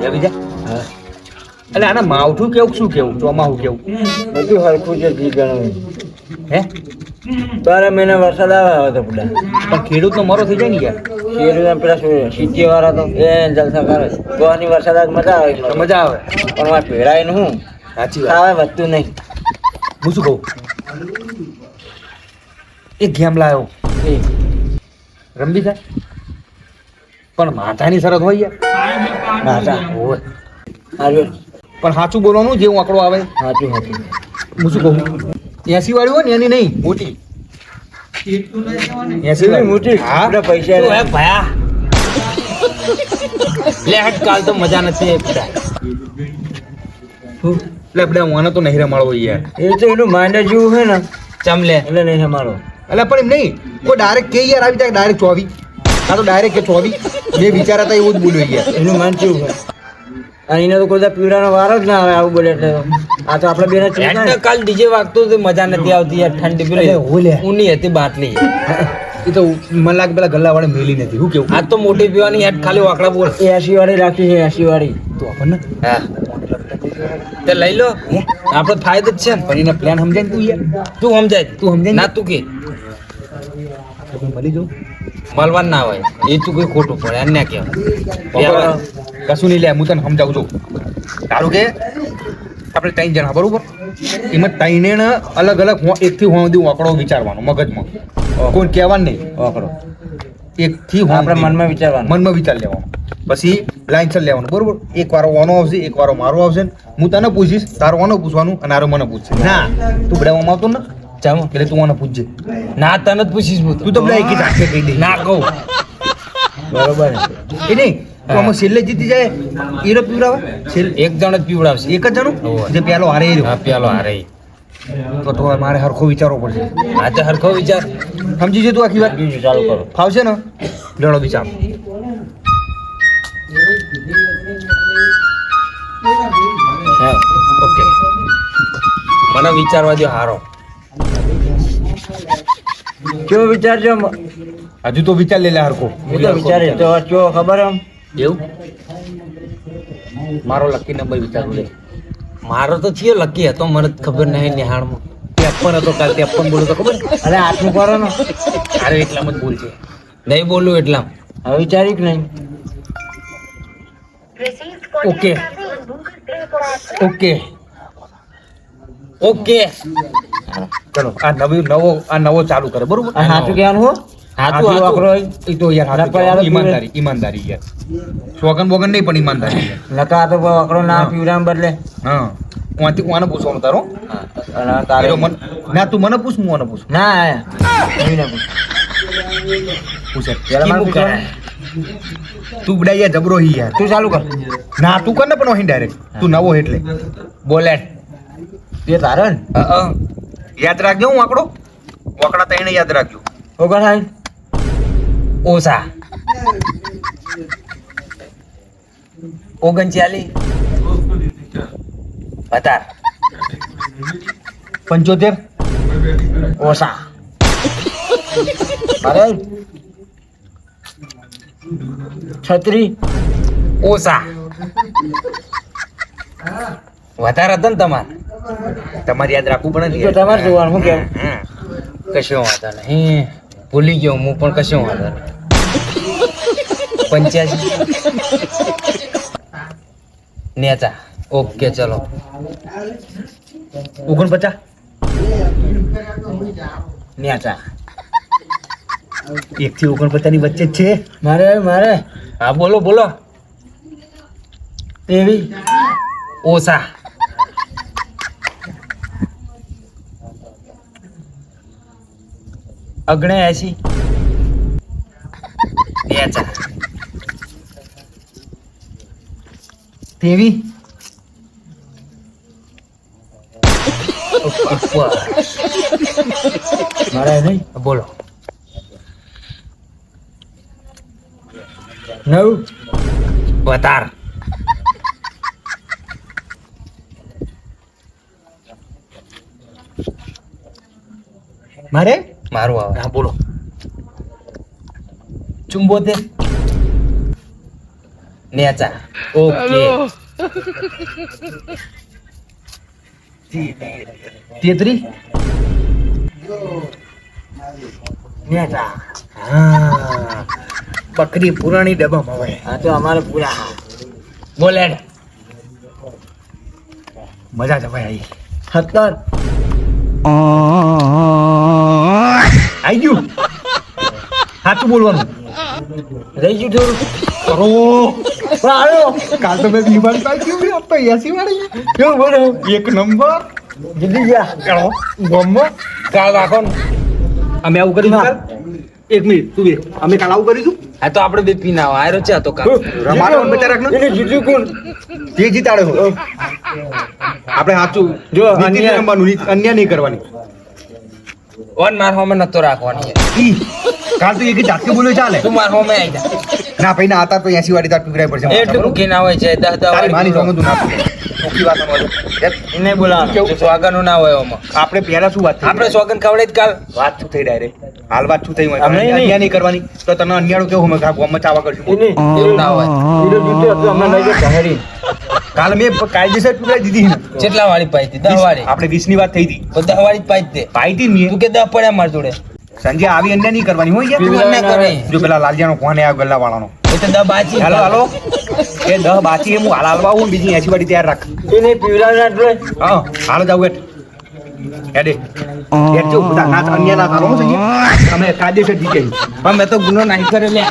એવી જા હા એટલે આના માવઠું કેવું શું કેવું ચોમાહું કેવું બધું હરખું છે ઘી ગણું હે 12 મહિના વરસાદ આવે તો બધા પણ ખેડૂતનો મરો થઈ જાય ને યાર શેરીના પેલા સિટી વાળા તો એ જલસા કરે ગોવાની વરસાદ આવે મજા આવે તો મજા આવે પણ મારે ભેળાય ને હું સાચી વાત ખાવા વધતું નહીં હું શું કહું એક ગેમ લાવ્યો એ રમવી થાય પણ માથાની શરત હોય યાર માતા હોય સારું પણ સાચું બોલવાનું જેવું આંકડો આવે સાચું સાચું હું શું કહું 80 વાળી હોય ને એની નહીં મોટી 80 મોટી હા બધા પૈસા શું હે ભયા લે હટ કાલ તો મજા નથી એકતા એટલે આપણે મને તો નહીં રમાડવો યાર એ તો એનું માંડ જેવું છે ને ચમ લે એટલે નહીં અમારો એટલે પણ એમ નહીં કોઈ ડાયરેક્ટ કે યાર આવી જાય ડાયરેક્ટ 24 આ તો ડાયરેક્ટ કે 24 મેં વિચારા હતા એવું જ બોલ્યો યાર એનું માન કેવું છે અને એને તો કોઈ પીવડાનો વારો જ ના આવે આવું બોલે એટલે આ તો આપણે બેને એટલે કાલ ડીજે વાગતું તો મજા નથી આવતી યાર ઠંડી પેલી ઊની હતી બાટલી એ તો મને લાગે પેલા ગલ્લા વાળે મેલી નથી શું કેવું આજ તો મોટી પીવાની હેઠ ખાલી વાકડા બોલ 80 વાળી રાખી છે 80 વાળી તો આપણને હા તે લઈ લો આપણો ફાયદો જ છે ને પણ એને પ્લાન સમજાય ને તું યાર તું સમજાય તું સમજાય ના તું કે મળી જાઉં મળવાનું ના હોય એ તું કોઈ ખોટું પડે અન્ય કહેવાય કશું નહીં લે હું તને સમજાવું છું તારું કે આપણે 3 જણા બરોબર એમાં 3 ને અલગ અલગ એકથી હું સુધી આંકડો વિચારવાનો મગજમાં કોઈ કહેવાનું નહીં વાકડો એકથી આપણે મનમાં વિચારવાનું મનમાં વિચાર લેવાનો પછી લાઈનસર લેવાનું બરોબર એક વારો ઓનો આવશે એક વારો મારો આવશે ને હું તને પૂછીશ તારો ઓનો પૂછવાનું અને આરો મને પૂછશે ના તું બધામાં આવતો ને ચાલો એટલે તું ઓને પૂછજે ના તને જ પૂછીશ હું તું તો બધા એકી ધાકે કહી દે ના કહું બરોબર ને એ નહીં તો આમાં છેલ્લે જીતી જાય હીરો પીવડાવે છેલ્લે એક જણ જ પીવડાવશે એક જ જણું હોવે. જે પેલો હારે એ રહ્યો. હા પેલો હારે તો મારે હરખો વિચારવો પડશે આ તો હરખો વિચાર સમજી છે તું આખી વાત બીજું ચાલુ કરો ફાવશે ને લડો વિચાર હા ઓકે મને વિચારવા દો હારો કેવો વિચારજો હજુ તો વિચાર લે લે હરખો હું તો વિચારે તો કેવો ખબર એમ એવું મારો લકી નંબર વિચારું લે મારો તો થયો લકી હતો મને જ ખબર નહીં નિહાળમાં 53 હતો કાલ 53 બોલું તો ખબર અરે આટલું કરો ને અરે એટલામાં જ બોલ છે નહીં બોલું એટલા હવે વિચારી કે નહીં ઓકે ઓકે ઓકે ચલો આ નવો ચાલુ કરે બરોબર આ સાચું કહેવાનું હો હાચું આટલું વાકડો હાચું એ તો યાર ના, પણ યાર ઈમાનદારી યાર શોગન બોગન નહીં પણ ઈમાનદારી યાર. નકા તો વાકડો ના પીવડામ બદલે હા કોનાથી કોને પૂછવાનું તારો અને તારે ના તું મને પૂછ હું મને પૂછ ના નહીં ના પૂછ. પૂછે પેલા મારે કેવું પૂછવાનું. તું બડા યાર જબરો હી યાર તું ચાલુ કર ના તું કર ને પણ અહીં ડાયરેક્ટ તું નવો એટલે બોલે તે તારે ને યાદ રાખજો હું આંકડો વાકડા તઈને યાદ રાખજો ઓગણ થાય ઓછા 39 વધાર 75 ઓછા અરે 36 ઓછા વધારે હતા ને તમારે તમારે યાદ રાખવું પડે ને તો તમારે જોવાનું શું કેવું કશો વાંધો નહીં ભૂલી ગયો હું પણ કશો વાંધો નહીં 85 નેચા ઓકે ચલો 49 નેચા 1 થી 49 ની વચ્ચે જ છે મારે હા બોલો બોલો તેવી ઓછા અગણે 80 નેચા તેવી ઉપર મારે નહીં બોલો 9 વધાર મારે મારું આવે હા બોલો 74 નેચા ઓકે 33 નેતા હા બકરી પુરાણી ડબ્બામાં હોય આ તો અમારે પૂરા બોલે મજા જ ભાઈ આવી 70 આવી ગયું સાચું બોલવાનું રહી ગયું થોડું કરો પણ આવ્યો કાલ તો મેં બીમારી પાઈ ગયું આપ તો 80 વાળી કેવું બોલો એક નંબર જીતી ગયા કરો ગોમમાં કાલ રાખો ને અમે આવું કરીશું કાલ એક મિનિટ તું બે અમે કાલ આવું કરીશું આ તો આપણે બે પીના આયરો છે આ તો કાલ રમાડો બચા રાખને એને જીત્યું કોણ તે જીતાડે હો આપણે સાચું જો, નીતિ અન્યાય- રમવાનું અન્ય નહીં કરવાની ઓન માર હોમે નતો રાખવાની ઈ કાલ તો એક જાતકે બોલ્યો ચાલે તું માર હોમે આવી જા ના ભાઈ ના આતા તો 80 વાળી તાર પીવડાવી પડશે એટલું મૂકી ના હોય છે 10 તારી માની વાળી સમજતું ના ઓકી વાત સમજો એને બોલાવો સ્વાગતનું ના હોય ઓમાં આપણે પહેલા શું વાત થઈ? આપણે સોગન ખવડે જ કાલ વાત શું થઈ ડાયરેક્ટ હાલ વાત શું થઈ હોય અમે નહીં. અન્યાય નહીં કરવાની તો તને અન્યાળું કેવું અમે ગોમમાં ચાવા કરશું એને એવું ના હોય હીરો જીત્યો હતો અમે લઈ ગયા શહેરી કાલ મેં કાયદેસર પીવડાવી દીધી ને કેટલા વાળી પાઈ હતી 10 વાળી આપણે 20 ની વાત થઈ હતી તો 10 વાળી જ પાઈ જ દે પાઈ હતી ને તું કે 10 પડ્યા માર જોડે સંજય આવી અન્યાય નહીં કરવાની હોય તું યાર ના કરે જો પેલા લાલજાનો ફોન આવ્યો ગલ્લા વાળાનો એ તો 10 બાચી હાલો હાલો એ 10 બાચી હું હાલ હાલવા આવું ને બીજી 80 વાળી તૈયાર રાખ એને પીવડાવના એટલે હા હાલો જાવ એટ હેડે એટ જો બધા ના અન્ય ના કરો સંજય અમે કાયદેસર જીતે પણ મેં તો ગુનો નહીં કર્યો લે